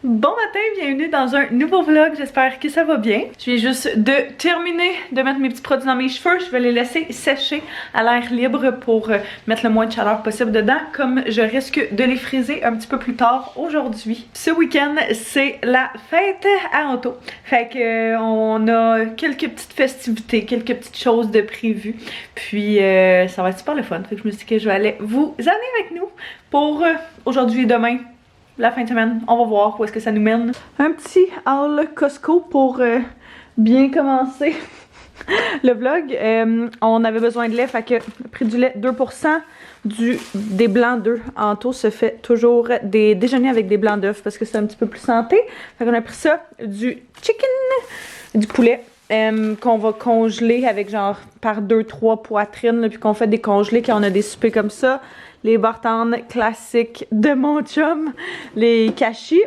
Bon matin, bienvenue dans un nouveau vlog, j'espère que ça va bien. Je viens juste de terminer de mettre mes petits produits dans mes cheveux, je vais les laisser sécher à l'air libre pour mettre le moins de chaleur possible dedans, comme je risque de les friser un petit peu plus tard aujourd'hui. Ce week-end, c'est la fête à Anto, fait que on a quelques petites festivités, quelques petites choses de prévues, puis ça va être super le fun, fait que je me suis dit que je vais aller vous amener avec nous pour aujourd'hui et demain. La fin de semaine, on va voir où est-ce que ça nous mène. Un petit haul Costco pour bien commencer le vlog. On avait besoin de lait, fait que le prix du lait 2%, des blancs d'œufs. Anto se fait toujours des déjeuners avec des blancs d'œufs parce que c'est un petit peu plus santé. Fait qu'on a pris ça, du chicken, du poulet. Qu'on va congeler avec genre par 2-3 poitrines, là, puis qu'on fait des congelés quand on a des soupers comme ça. Les bartendes classiques de mon chum, les cachis.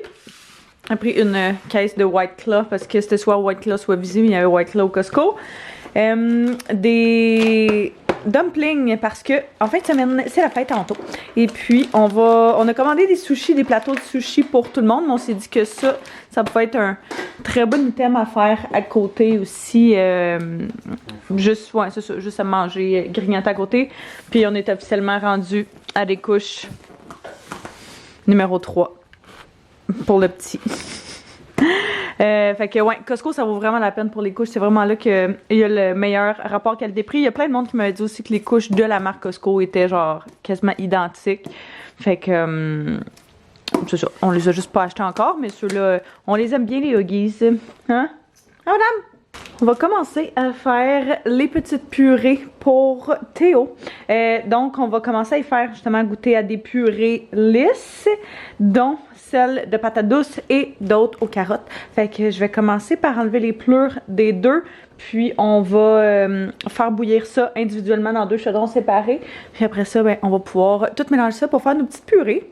J'ai pris une caisse de White Claw parce que c'était soit White Claw soit Visi, mais il y avait White Claw au Costco. Des dumplings parce que en fait c'est la fête tantôt. Et puis on a commandé des sushis, des plateaux de sushis pour tout le monde, mais on s'est dit que ça pouvait être un très bon item à faire à côté aussi. Juste à manger, grignoter à côté. Puis on est officiellement rendu à des couches numéro 3 pour le petit. Fait que ouais, Costco ça vaut vraiment la peine pour les couches, c'est vraiment là qu'il y a le meilleur rapport qualité-prix. Il y a plein de monde qui m'avait dit aussi que les couches de la marque Costco étaient genre quasiment identiques. Fait que c'est ça, on les a juste pas achetés encore, mais ceux-là, on les aime bien les Huggies. Hein? Ah madame! On va commencer à faire les petites purées pour Théo. Donc, on va commencer à y faire justement goûter à des purées lisses, dont celle de patates douces et d'autres aux carottes. Fait que je vais commencer par enlever les pleurs des deux, puis on va faire bouillir ça individuellement dans 2 chaudrons séparés. Puis après ça, ben, on va pouvoir tout mélanger ça pour faire nos petites purées.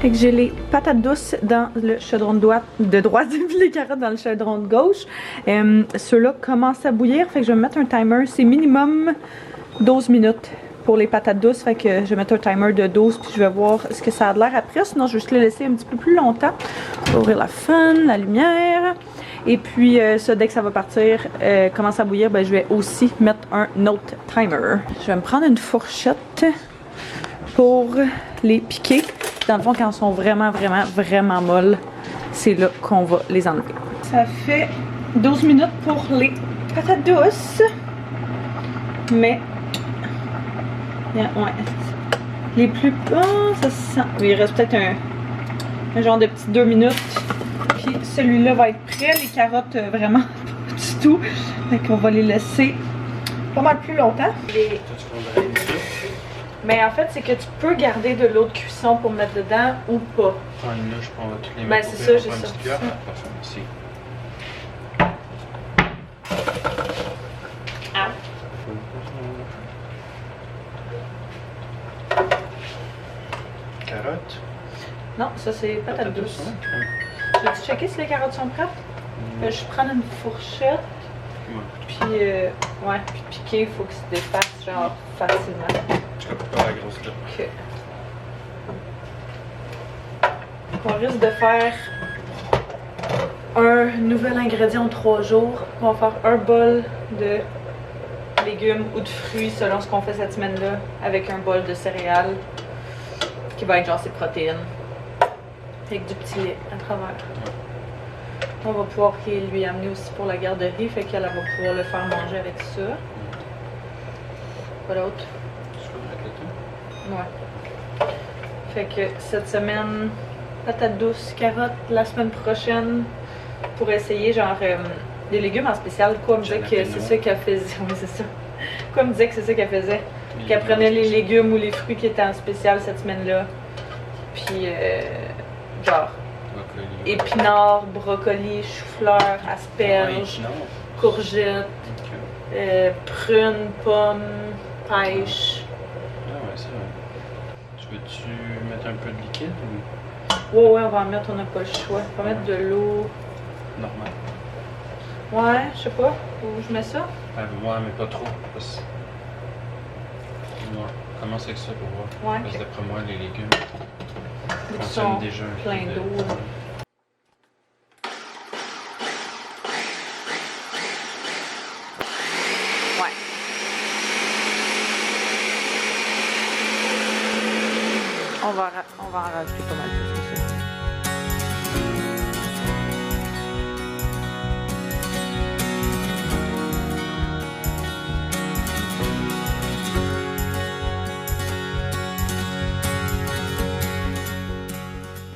Fait que j'ai les patates douces dans le chaudron de droite et les carottes dans le chaudron de gauche. Ceux-là commencent à bouillir, fait que je vais mettre un timer. C'est minimum 12 minutes pour les patates douces, fait que je vais mettre un timer de 12 puis je vais voir ce que ça a de l'air après. Sinon, je vais juste les laisser un petit peu plus longtemps. Je vais ouvrir la fan, la lumière. Et puis ça, dès que ça va partir, commence à bouillir, ben, je vais aussi mettre un autre timer. Je vais me prendre une fourchette pour les piquer. Dans le fond, quand elles sont vraiment molles, c'est là qu'on va les enlever. Ça fait 12 minutes pour les patates douces. Mais, ouais, les plus... Oh, ça se sent... Il reste peut-être un genre de petit 2 minutes. Puis celui-là va être prêt. Les carottes, vraiment pas du tout. Fait qu'on va les laisser pas mal plus longtemps. Mais en fait, c'est que tu peux garder de l'eau de cuisson pour mettre dedans ou pas. Là, je prends toutes les ben, c'est ça, j'ai sorti ça. Ici. Ah. Carottes. Non, ça c'est patate douce. Veux-tu checker si les carottes sont prêtes? Je vais prendre une fourchette. Puis, ouais, puis piquer, il faut que ça défasse genre facilement. Je coupe pas la grosse là. Ok. On risque de faire un nouvel ingrédient en 3 jours. On va faire un bol de légumes ou de fruits selon ce qu'on fait cette semaine-là, avec un bol de céréales qui va être genre ses protéines. Avec du petit lait à travers. On va pouvoir lui amener aussi pour la garderie, fait qu'elle va pouvoir le faire manger avec ça. Quoi d'autre? Ouais. Fait que cette semaine, patates douces, carottes. La semaine prochaine, pour essayer genre des légumes en spécial. Quoi me disait que c'est ça qu'elle faisait. Oui, c'est ça. Quoi me disait que c'est ça qu'elle faisait Qu'elle prenait les légumes ou les fruits qui étaient en spécial cette semaine-là. Puis, genre, Brocoli. épinards, brocolis, chou-fleur, asperges, courgettes, prunes, pommes, pêches. Ah ouais, c'est vrai. Tu veux-tu mettre un peu de liquide ou Ouais, on va en mettre, on n'a pas le choix. On va mettre de l'eau. normal? Ouais, je sais pas. Où je mets ça? Ah, ouais, mais pas trop. Parce... Ouais, commence avec ça pour voir. Ouais, Parce que ok. d'après moi, les légumes Ils consomment sont déjà un pleins peu d'eau. Ouais. On va en rajouter pas mal plus que ça.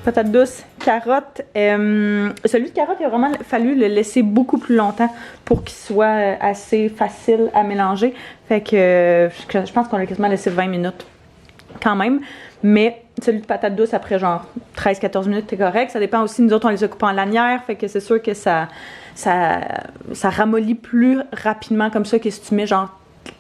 Patate douce, carotte. Celui de carotte, il a vraiment fallu le laisser beaucoup plus longtemps pour qu'il soit assez facile à mélanger. Fait que je pense qu'on l'a quasiment laissé 20 minutes quand même. Mais celui de patate douce, après genre 13-14 minutes, c'est correct. Ça dépend aussi, nous autres, on les a coupés en lanières. Fait que c'est sûr que ça ramollit plus rapidement comme ça que si tu mets genre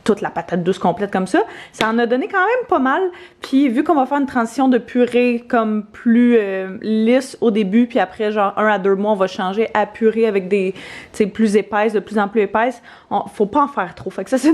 toute la patate douce complète comme ça. Ça en a donné quand même pas mal. Puis vu qu'on va faire une transition de purée comme plus lisse au début, puis après genre 1 à 2 mois, on va changer à purée avec des, tu sais, plus épaisse, de plus en plus épaisse. Faut pas en faire trop. Fait que ça, c'est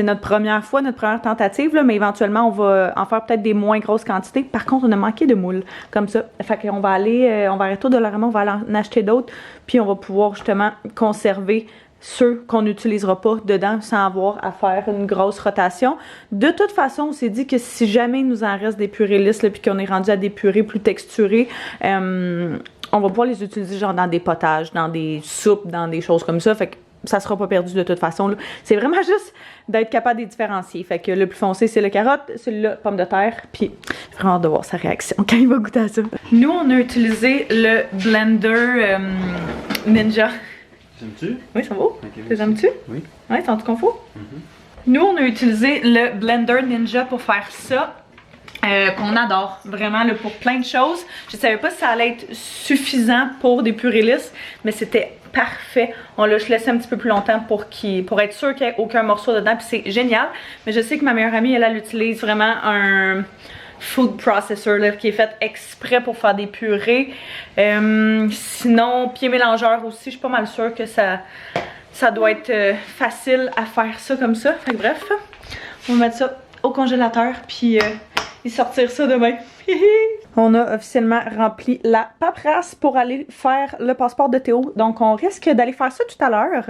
notre première fois, notre première tentative, là, mais éventuellement, on va en faire peut-être des moins grosses quantités. Par contre, on a manqué de moules, comme ça. Fait qu'on va aller, on va arrêter au Dollarama, on va aller en acheter d'autres, puis on va pouvoir justement conserver ceux qu'on n'utilisera pas dedans sans avoir à faire une grosse rotation. De toute façon, on s'est dit que si jamais il nous en reste des purées lisses, puis qu'on est rendu à des purées plus texturées, on va pouvoir les utiliser genre dans des potages, dans des soupes, dans des choses comme ça. Fait que ça sera pas perdu de toute façon. C'est vraiment juste d'être capable de les différencier. Fait que le plus foncé, c'est le carotte, celui-là, pomme de terre. Puis vraiment hâte de voir sa réaction quand il va goûter à ça. Nous, on a utilisé le blender Ninja. T'aimes-tu? Oui, ça vaut. Okay, Les aimes-tu? Oui. Oui, c'est en tout confort. Nous, on a utilisé le blender Ninja pour faire ça. Qu'on adore vraiment là, pour plein de choses. Je savais pas si ça allait être suffisant pour des purées lisses, mais c'était parfait. On l'a laissé un petit peu plus longtemps pour être sûr qu'il n'y ait aucun morceau dedans, puis c'est génial. Mais je sais que ma meilleure amie, elle utilise vraiment un food processor là, qui est fait exprès pour faire des purées. Sinon, pied mélangeur aussi, je suis pas mal sûre que ça doit être facile à faire ça comme ça. Fait que bref, on va mettre ça au congélateur, puis et sortir ça demain. On a officiellement rempli la paperasse pour aller faire le passeport de Théo. Donc on risque d'aller faire ça tout à l'heure.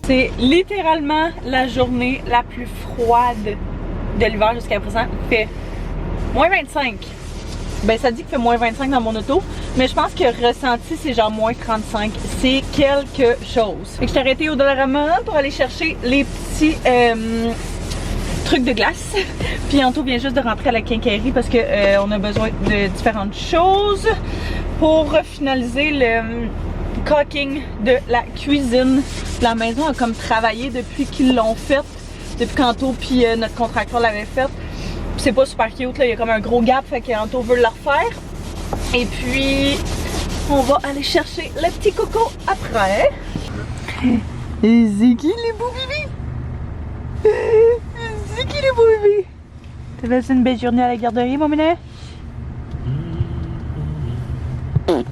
C'est littéralement la journée la plus froide de l'hiver jusqu'à présent. Il fait moins 25. Ben ça dit qu'il fait moins 25 dans mon auto, mais je pense que ressenti c'est genre moins 35. C'est quelque chose. Fait que je suis arrêtée au Dollarama pour aller chercher les petits trucs de glace. Puis Anto vient juste de rentrer à la quincaillerie parce que on a besoin de différentes choses pour finaliser le caulking de la cuisine. La maison a comme travaillé depuis qu'ils l'ont fait, depuis qu'Anto puis notre contracteur l'avait fait. C'est pas super cute, là, il y a comme un gros gap, fait qu'Anto veut le refaire. Et puis, on va aller chercher le petit coco après. Et c'est qui les beaux bébés? C'est qui les beaux bébés? T'as passé une belle journée à la garderie, mon minet? On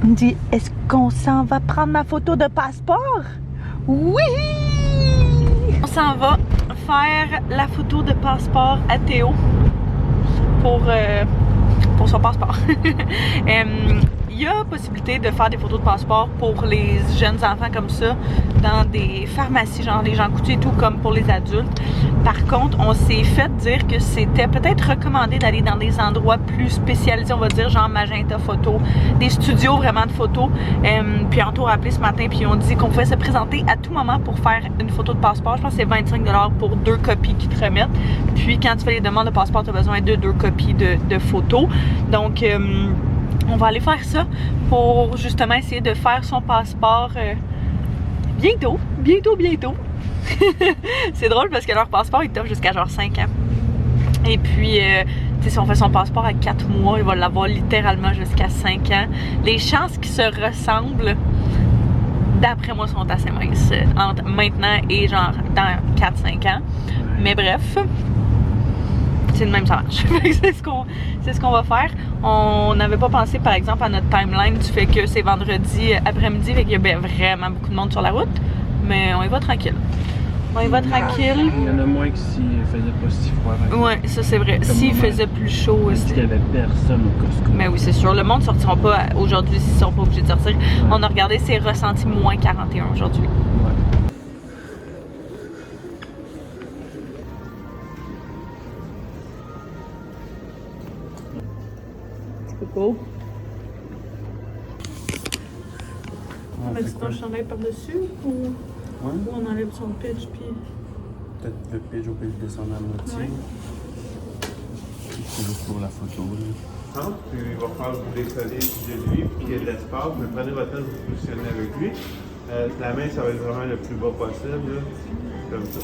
dit, est-ce qu'on s'en va prendre ma photo de passeport? Oui! On s'en va faire la photo de passeport à Théo pour son passeport. il y a possibilité de faire des photos de passeport pour les jeunes enfants comme ça dans des pharmacies, genre les Jean Coutu et tout, comme pour les adultes. Par contre, on s'est fait dire que c'était peut-être recommandé d'aller dans des endroits plus spécialisés, on va dire, genre Magenta Photo, des studios vraiment de photos. Puis on a appelé ce matin, puis on dit qu'on pouvait se présenter à tout moment pour faire une photo de passeport. Je pense que c'est 25 $ pour 2 copies qu'ils te remettent. Puis quand tu fais les demandes de passeport, tu as besoin de 2 copies de photos. Donc, on va aller faire ça pour justement essayer de faire son passeport bientôt. C'est drôle parce que leur passeport, il t'offre jusqu'à genre 5 ans. Et puis, si on fait son passeport à 4 mois, il va l'avoir littéralement jusqu'à 5 ans. Les chances qu'ils se ressemblent, d'après moi, sont assez minces entre maintenant et genre dans 4-5 ans. Mais bref, c'est le même ça marche. C'est ce qu'on va faire. On n'avait pas pensé par exemple à notre timeline du fait que c'est vendredi après-midi et qu'il y a vraiment beaucoup de monde sur la route. Mais on y va tranquille. Il y en a moins que s'il faisait pas si froid. Ouais, ça c'est vrai. S'il faisait plus chaud aussi. Il y avait personne au Costco. Mais oui, c'est sûr. Le monde ne sortira pas aujourd'hui s'ils sont pas obligés de sortir. Ouais. On a regardé, c'est ressenti moins 41 aujourd'hui. Ouais. C'est beau. On met ton chandail par-dessus ou on enlève son pitch puis. Peut-être le pitch, on peut le descendre à moitié. Ouais. C'est juste pour la photo. Là. Puis il va falloir vous décoller de lui, puis qu'il y ait de l'espace. Mais prenez votre temps de vous positionner avec lui. La main, ça va être vraiment le plus bas possible. Là. Comme ça.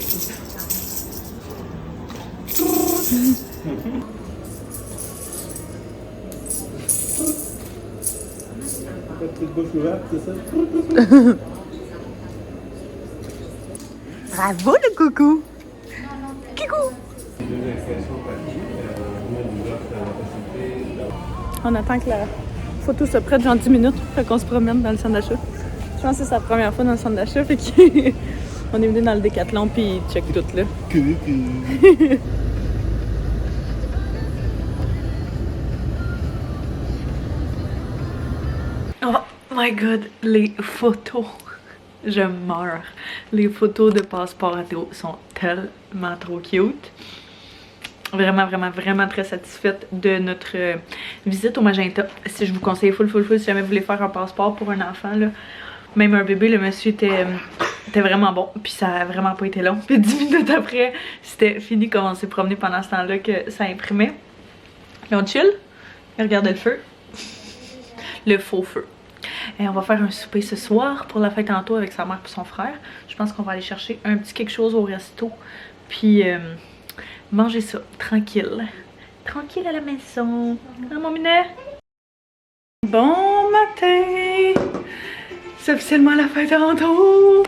La petite bouche ouverte, c'est ça? Bravo le coucou! Coucou! On attend que la photo se prête genre 10 minutes, fait qu'on se promène dans le centre d'achat. Je pense que c'est sa première fois dans le centre d'achat, fait qu'on est venu dans le Décathlon puis il check tout là. Oh my god, les photos! Je meurs. Les photos de passeport à Théo sont tellement trop cute. Vraiment très satisfaite de notre visite au Magenta. Si je vous conseille full si jamais vous voulez faire un passeport pour un enfant, là, même un bébé, le monsieur était vraiment bon. Puis ça a vraiment pas été long. Puis 10 minutes après, c'était fini comme on s'est promené pendant ce temps-là que ça imprimait. Et on chill. Et regardez le feu. Le faux feu. Et on va faire un souper ce soir pour la fête en tour avec sa mère et son frère. Je pense qu'on va aller chercher un petit quelque chose au resto. Puis manger ça, tranquille. Tranquille à la maison. Hein, mon minet? Bon matin! C'est officiellement la fête en tour.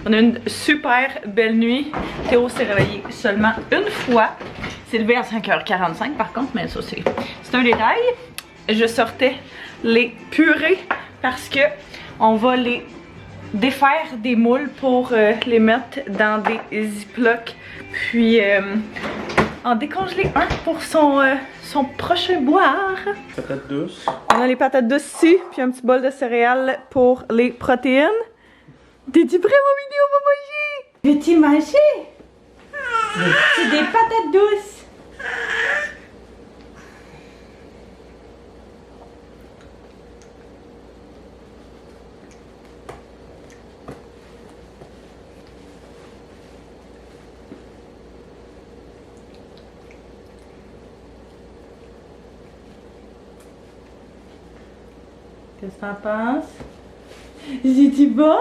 On a une super belle nuit. Théo s'est réveillé seulement une fois. C'est levé à 5h45 par contre, mais ça c'est un détail. Je sortais les purées parce que on va les défaire des moules pour les mettre dans des ziplocs, puis en décongeler un pour son prochain boire. Patates douces. On a les patates douces ici, puis un petit bol de céréales pour les protéines. T'es-tu prêt, mon mini? On va manger! Veux-tu manger? C'est des patates douces! Qu'est-ce que t'en penses? C'est-tu bon?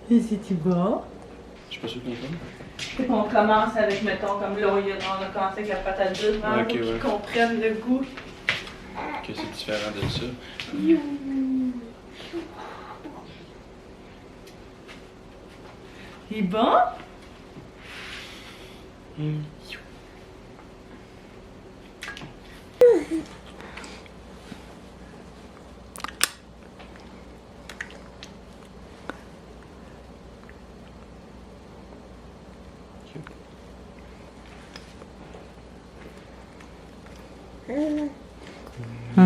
C'est-tu bon? Je suis pas sûr qu'on tombe. On commence avec, mettons, comme là, on a commencé avec la patate douce, vraiment, pour qu'ils comprennent le goût. Que c'est différent de ça. Il est bon? T'as-tu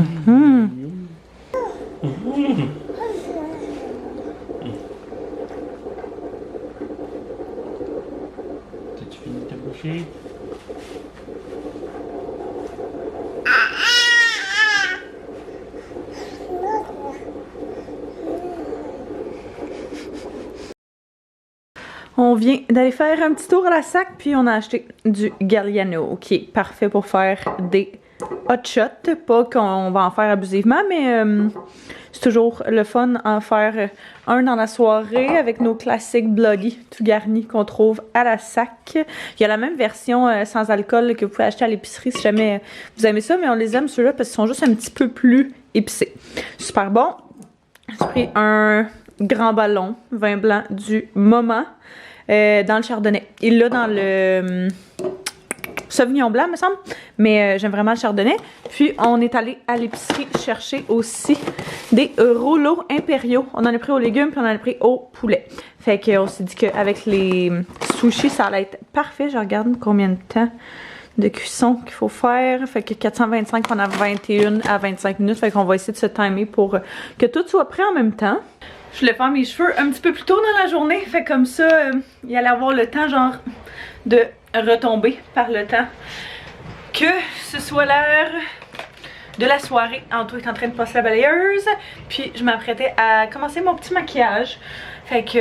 fini ta bouchée? On vient d'aller faire un petit tour à la sac, puis on a acheté du Galliano, qui est parfait pour faire des hot shots. Pas qu'on va en faire abusivement, mais c'est toujours le fun en faire un dans la soirée avec nos classiques Bloody tout garnis qu'on trouve à la sac. Il y a la même version sans alcool là, que vous pouvez acheter à l'épicerie si jamais vous aimez ça, mais on les aime ceux-là parce qu'ils sont juste un petit peu plus épicés. Super bon. J'ai pris un grand ballon vin blanc du moment dans le chardonnay. Il l'a dans le Sauvignon blanc, me semble, mais j'aime vraiment le chardonnay. Puis on est allé à l'épicerie chercher aussi des rouleaux impériaux. On en a pris aux légumes, puis on en a pris au poulet. Fait qu'on s'est dit qu'avec les sushis, ça allait être parfait. Je regarde combien de temps de cuisson qu'il faut faire. Fait que 425 pendant 21 à 25 minutes. Fait qu'on va essayer de se timer pour que tout soit prêt en même temps. Je voulais faire mes cheveux un petit peu plus tôt dans la journée. Fait comme ça, il allait avoir le temps genre de retomber par le temps que ce soit l'heure de la soirée. Anto est en train de passer la balayeuse. Puis je m'apprêtais à commencer mon petit maquillage. Fait que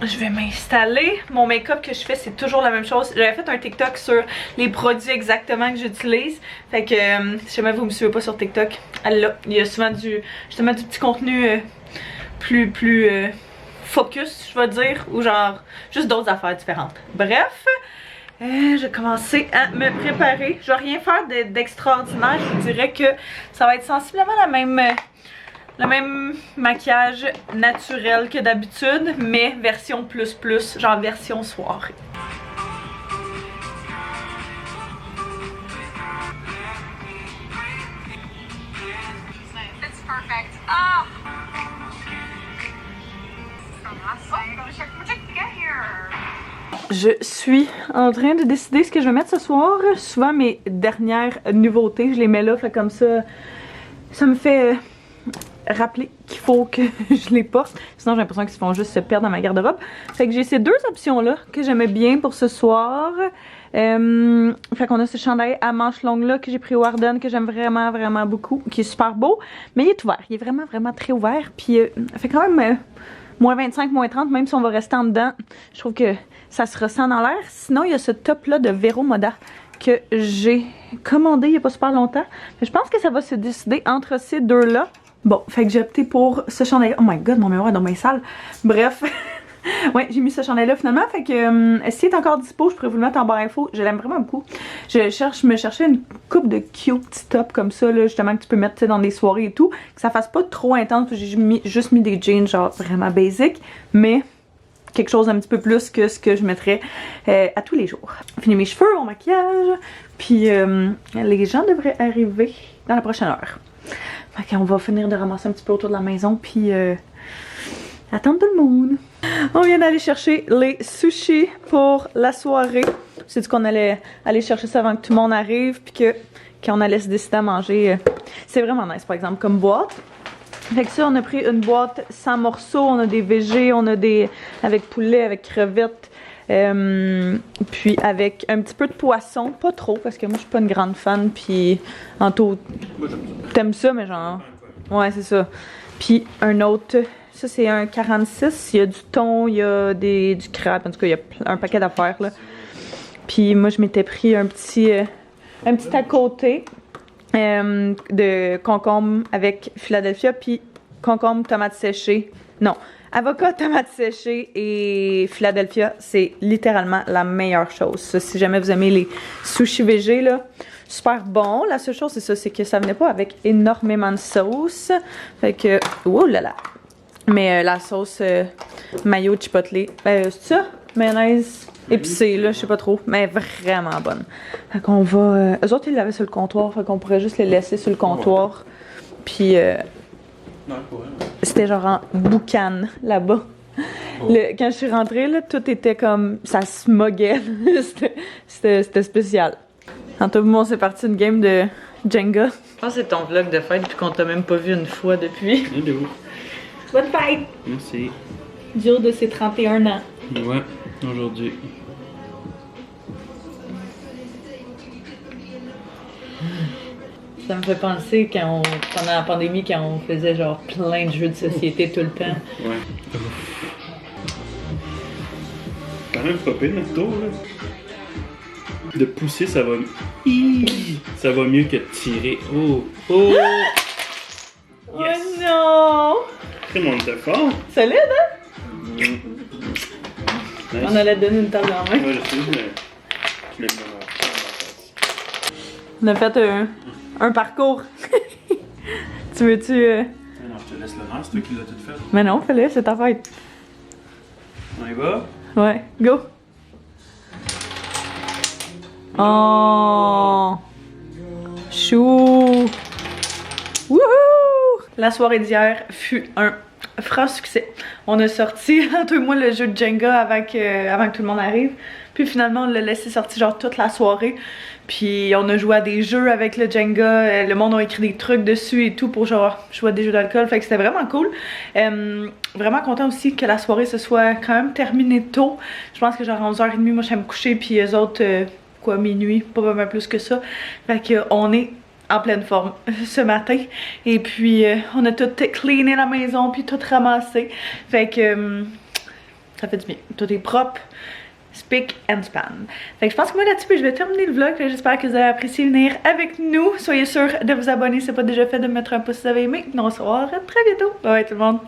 je vais m'installer. Mon make-up que je fais, c'est toujours la même chose. J'avais fait un TikTok sur les produits exactement que j'utilise. Fait que si jamais vous me suivez pas sur TikTok, là, il y a souvent justement du petit contenu plus focus, je vais dire, ou genre juste d'autres affaires différentes. Bref, je vais commencer à me préparer. Je vais rien faire d'extraordinaire. Je vous dirais que ça va être sensiblement le même maquillage naturel que d'habitude, mais version plus, genre version soirée. It's perfect. Ah! Je suis en train de décider ce que je vais mettre ce soir. Souvent mes dernières nouveautés, je les mets là, fait comme ça me fait rappeler qu'il faut que je les porte. Sinon j'ai l'impression qu'ils vont juste se perdre dans ma garde-robe. Fait que j'ai ces deux options là que j'aimais bien pour ce soir. Fait qu'on a ce chandail à manches longues là que j'ai pris au Ardennes, que j'aime vraiment beaucoup, qui est super beau, mais il est ouvert, il est vraiment très ouvert, puis fait quand même moins 25, moins 30, même si on va rester en dedans, je trouve que ça se ressent dans l'air. Sinon il y a ce top là de Vero Moda que j'ai commandé il y a pas super longtemps. Je pense que ça va se décider entre ces deux là. Bon, fait que j'ai opté pour ce chandail. Oh my god, mon mémoire est dans mes salles. Bref. Ouais, j'ai mis ce chandail-là finalement. Fait que s'il est encore dispo, je pourrais vous le mettre en barre info. Je l'aime vraiment beaucoup. Je me cherchais une coupe de cute petit top comme ça, là, justement, que tu peux mettre dans des soirées et tout. Que ça fasse pas trop intense. J'ai juste mis des jeans genre vraiment basic. Mais quelque chose un petit peu plus que ce que je mettrais à tous les jours. Fini mes cheveux, mon maquillage. Puis les gens devraient arriver dans la prochaine heure. Fait qu'on va finir de ramasser un petit peu autour de la maison. Puis attendre tout le monde. On vient d'aller chercher les sushis pour la soirée. C'est dit qu'on allait aller chercher ça avant que tout le monde arrive, puis que quand on allait se décider à manger. C'est vraiment nice, par exemple, comme boîte. Fait que ça, on a pris une boîte 100 morceaux. On a des végés, on a des avec poulet, avec crevettes, puis avec un petit peu de poisson. Pas trop, parce que moi, je suis pas une grande fan. Puis, Anto, t'aimes ça, mais genre... Ouais, c'est ça. Puis un autre... Ça, c'est un 46. Il y a du thon, il y a du crabe. En tout cas, il y a un paquet d'affaires, là. Puis moi, je m'étais pris un petit à côté de concombre avec Philadelphia. Puis concombre, tomate séchée. Non, avocat, tomate séchée et Philadelphia. C'est littéralement la meilleure chose. Ça, si jamais vous aimez les sushis végés, là, super bon. La seule chose, c'est ça, c'est que ça venait pas avec énormément de sauce. Fait que, oh là là. Mais la sauce mayo chipotle, c'est ça? Mayonnaise épicée, là, je sais pas trop, mais vraiment bonne. Fait qu'on va... eux autres, ils l'avaient sur le comptoir, fait qu'on pourrait juste les laisser sur le comptoir. Puis... c'était genre en boucan, là-bas. Quand je suis rentrée, là, tout était comme... ça smoguait. C'était spécial. En tout cas, moi, c'est parti une game de Jenga. Je pense que c'est ton vlog de fête puis qu'on t'a même pas vu une fois depuis. Hello. Bonne fête! Merci. Jour de ses 31 ans. Ouais, aujourd'hui. Ça me fait penser pendant la pandémie, quand on faisait genre plein de jeux de société tout le temps. Ouais. Quand même pas pire notre tour, là. De pousser, ça va... Ça va mieux que de tirer. Oh! Oh! Yes! Oh non! Très mon était fort. Solide, hein? Nice. On allait te donner une table en main. Ouais, je sais, mais... Je l'ai mis dans la face. On a fait un parcours. Tu veux-tu... Non, je te laisse l'honneur, c'est toi qui l'as tout fait. Mais non, fais-le, c'est ta fête. On y va? Ouais, go! Oh! Chou! Wouhou! La soirée d'hier fut un franc succès. On a sorti, toi et moi, le jeu de Jenga avant que tout le monde arrive. Puis finalement, on l'a laissé sortir genre toute la soirée. Puis on a joué à des jeux avec le Jenga. Le monde a écrit des trucs dessus et tout pour genre jouer à des jeux d'alcool. Fait que c'était vraiment cool. Vraiment content aussi que la soirée se soit quand même terminée tôt. Je pense que genre à 11h30, moi je vais me coucher. Puis eux autres, quoi, minuit, pas vraiment plus que ça. Fait que on est en pleine forme ce matin. Et puis on a tout cleané la maison puis tout ramassé. Fait que ça fait du bien. Tout est propre. Spick and span. Fait que je pense que moi là-dessus, je vais terminer le vlog. J'espère que vous avez apprécié venir avec nous. Soyez sûrs de vous abonner si ce n'est pas déjà fait, de mettre un pouce si vous avez aimé. On se revoit très bientôt. Bye tout le monde.